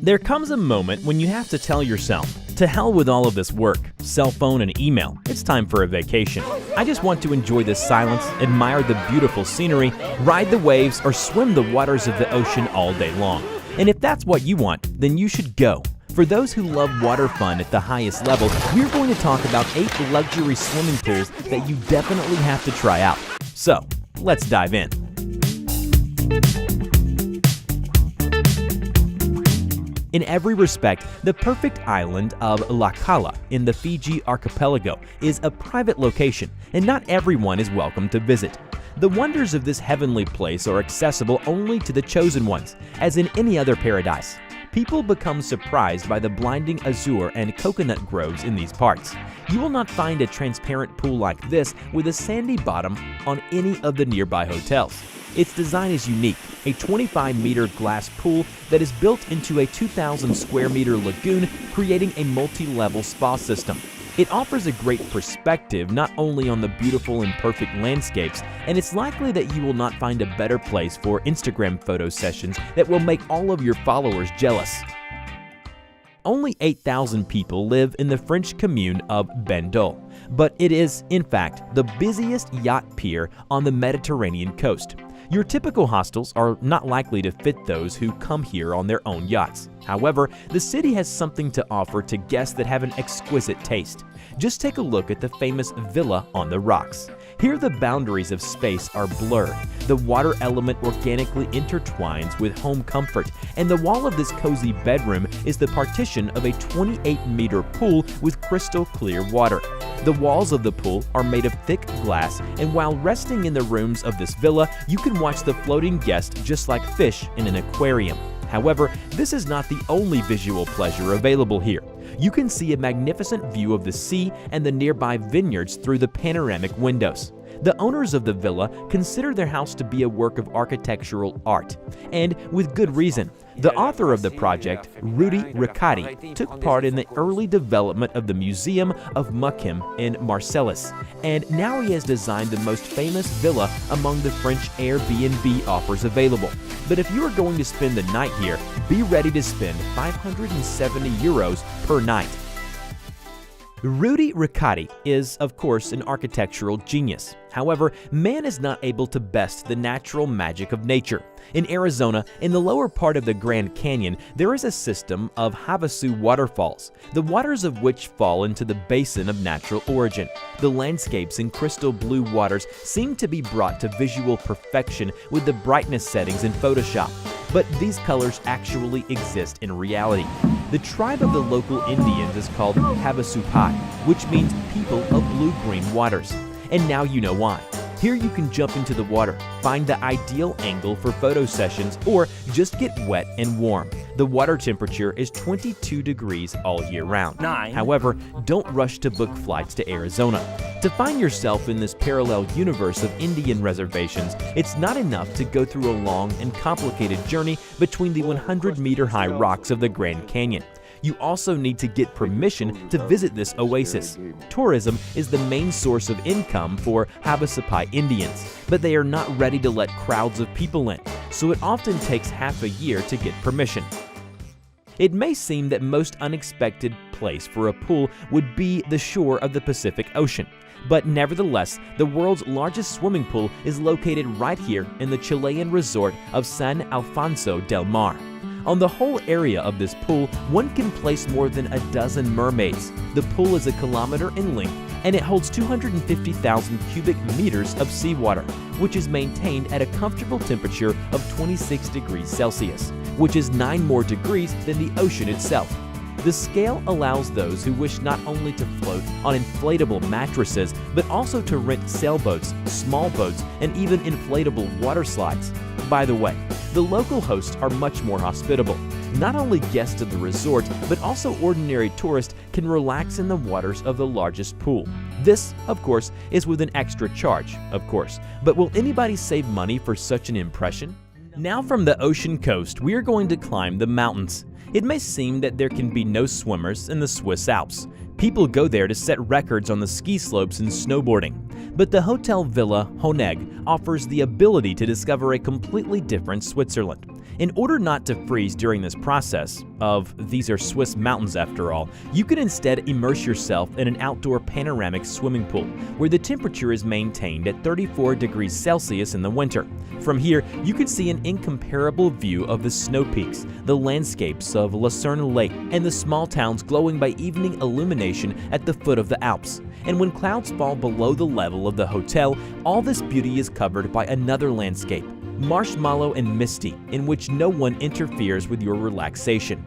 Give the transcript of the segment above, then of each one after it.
There comes a moment when you have to tell yourself, to hell with all of this work, cell phone and email, it's time for a vacation. I just want to enjoy the silence, admire the beautiful scenery, ride the waves, or swim the waters of the ocean all day long. And if that's what you want, then you should go. For those who love water fun at the highest level, we're going to talk about 8 luxury swimming pools that you definitely have to try out. So, let's dive in. In every respect, the perfect island of La Cala in the Fiji archipelago is a private location, and not everyone is welcome to visit. The wonders of this heavenly place are accessible only to the chosen ones, as in any other paradise. People become surprised by the blinding azure and coconut groves in these parts. You will not find a transparent pool like this with a sandy bottom on any of the nearby hotels. Its design is unique, a 25-meter glass pool that is built into a 2,000 square meter lagoon, creating a multi-level spa system. It offers a great perspective not only on the beautiful and perfect landscapes, and it's likely that you will not find a better place for Instagram photo sessions that will make all of your followers jealous. Only 8,000 people live in the French commune of Bandol, but it is, in fact, the busiest yacht pier on the Mediterranean coast. Your typical hostels are not likely to fit those who come here on their own yachts. However, the city has something to offer to guests that have an exquisite taste. Just take a look at the famous Villa on the Rocks. Here the boundaries of space are blurred. The water element organically intertwines with home comfort, and the wall of this cozy bedroom is the partition of a 28-meter pool with crystal clear water. The walls of the pool are made of thick glass, and while resting in the rooms of this villa, you can watch the floating guests just like fish in an aquarium. However, this is not the only visual pleasure available here. You can see a magnificent view of the sea and the nearby vineyards through the panoramic windows. The owners of the villa consider their house to be a work of architectural art, and with good reason. The author of the project, Rudi Riccati, took part in the early development of the Museum of Mukim in Marseilles, and now he has designed the most famous villa among the French Airbnb offers available. But if you are going to spend the night here, be ready to spend 570 euros per night. Rudi Riccati is, of course, an architectural genius. However, man is not able to best the natural magic of nature. In Arizona, in the lower part of the Grand Canyon, there is a system of Havasu waterfalls, the waters of which fall into the basin of natural origin. The landscapes in crystal blue waters seem to be brought to visual perfection with the brightness settings in Photoshop. But these colors actually exist in reality. The tribe of the local Indians is called Havasupai, which means people of blue-green waters. And now you know why. Here you can jump into the water, find the ideal angle for photo sessions, or just get wet and warm. The water temperature is 22 degrees all year round. However, don't rush to book flights to Arizona. To find yourself in this parallel universe of Indian reservations, it's not enough to go through a long and complicated journey between the 100-meter-high rocks of the Grand Canyon. You also need to get permission to visit this oasis. Tourism is the main source of income for Havasupai Indians, but they are not ready to let crowds of people in, so it often takes half a year to get permission. It may seem that most unexpected place for a pool would be the shore of the Pacific Ocean, but nevertheless, the world's largest swimming pool is located right here in the Chilean resort of San Alfonso del Mar. On the whole area of this pool, one can place more than a dozen mermaids. The pool is 1 kilometer in length, and it holds 250,000 cubic meters of seawater, which is maintained at a comfortable temperature of 26 degrees Celsius, which is 9 more degrees than the ocean itself. The scale allows those who wish not only to float on inflatable mattresses, but also to rent sailboats, small boats, and even inflatable water slides. By the way, the local hosts are much more hospitable. Not only guests of the resort, but also ordinary tourists can relax in the waters of the largest pool. This, of course, is with an extra charge, of course. But will anybody save money for such an impression? Now from the ocean coast, we are going to climb the mountains. It may seem that there can be no swimmers in the Swiss Alps. People go there to set records on the ski slopes and snowboarding. But the Hotel Villa Honegg offers the ability to discover a completely different Switzerland. In order not to freeze during this process these are Swiss mountains after all, you can instead immerse yourself in an outdoor panoramic swimming pool where the temperature is maintained at 34 degrees Celsius in the winter. From here, you can see an incomparable view of the snow peaks, the landscapes of Lucerne Lake, and the small towns glowing by evening illumination at the foot of the Alps. And when clouds fall below the level of the hotel, all this beauty is covered by another landscape, marshmallow and misty, in which no one interferes with your relaxation.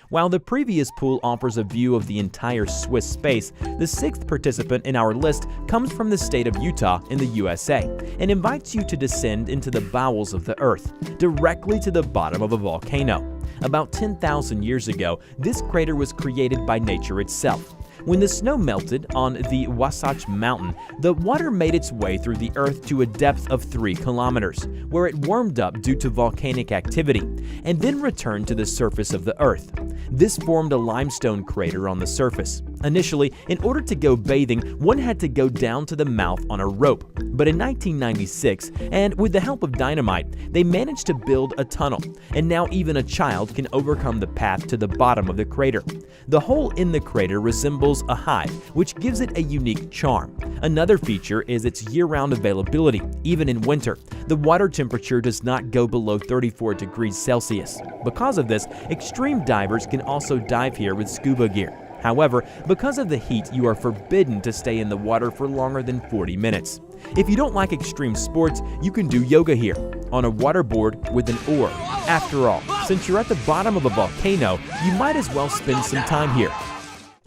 While the previous pool offers a view of the entire Swiss space, the sixth participant in our list comes from the state of Utah in the USA and invites you to descend into the bowels of the earth, directly to the bottom of a volcano. About 10,000 years ago, this crater was created by nature itself. When the snow melted on the Wasatch Mountain, the water made its way through the earth to a depth of 3 kilometers, where it warmed up due to volcanic activity, and then returned to the surface of the earth. This formed a limestone crater on the surface. Initially, in order to go bathing, one had to go down to the mouth on a rope. But in 1996, and with the help of dynamite, they managed to build a tunnel, and now even a child can overcome the path to the bottom of the crater. The hole in the crater resembles a hive, which gives it a unique charm. Another feature is its year-round availability, even in winter. The water temperature does not go below 34 degrees Celsius. Because of this, extreme divers can also dive here with scuba gear. However, because of the heat, you are forbidden to stay in the water for longer than 40 minutes. If you don't like extreme sports, you can do yoga here, on a waterboard with an oar. After all, since you're at the bottom of a volcano, you might as well spend some time here.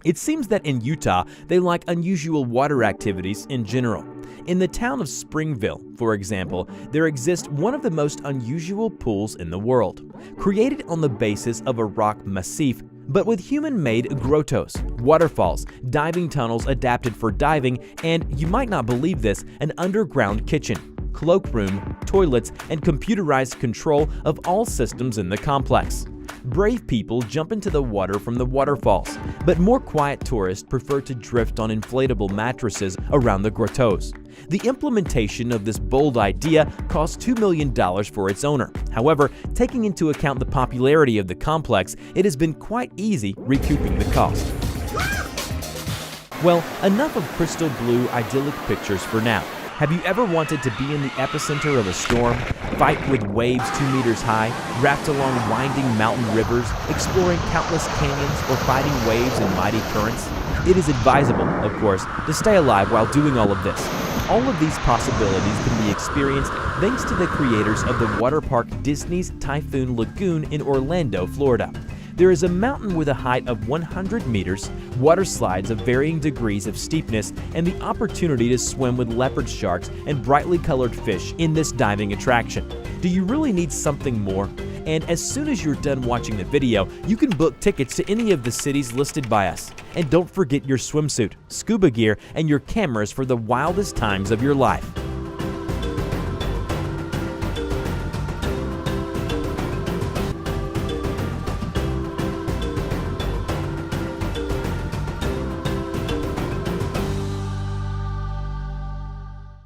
It seems that in Utah, they like unusual water activities in general. In the town of Springville, for example, there exists one of the most unusual pools in the world, created on the basis of a rock massif, but with human-made grottos, waterfalls, diving tunnels adapted for diving, and, you might not believe this, an underground kitchen, cloakroom, toilets, and computerized control of all systems in the complex. Brave people jump into the water from the waterfalls, but more quiet tourists prefer to drift on inflatable mattresses around the grottos. The implementation of this bold idea cost $2 million for its owner. However, taking into account the popularity of the complex, it has been quite easy recouping the cost. Well, enough of crystal blue idyllic pictures for now. Have you ever wanted to be in the epicenter of a storm, fight with waves 2 meters high, wrapped along winding mountain rivers, exploring countless canyons, or fighting waves in mighty currents? It is advisable, of course, to stay alive while doing all of this. All of these possibilities can be experienced thanks to the creators of the water park Disney's Typhoon Lagoon in Orlando, Florida. There is a mountain with a height of 100 meters, water slides of varying degrees of steepness, and the opportunity to swim with leopard sharks and brightly colored fish in this diving attraction. Do you really need something more? And as soon as you're done watching the video, you can book tickets to any of the cities listed by us. And don't forget your swimsuit, scuba gear, and your cameras for the wildest times of your life.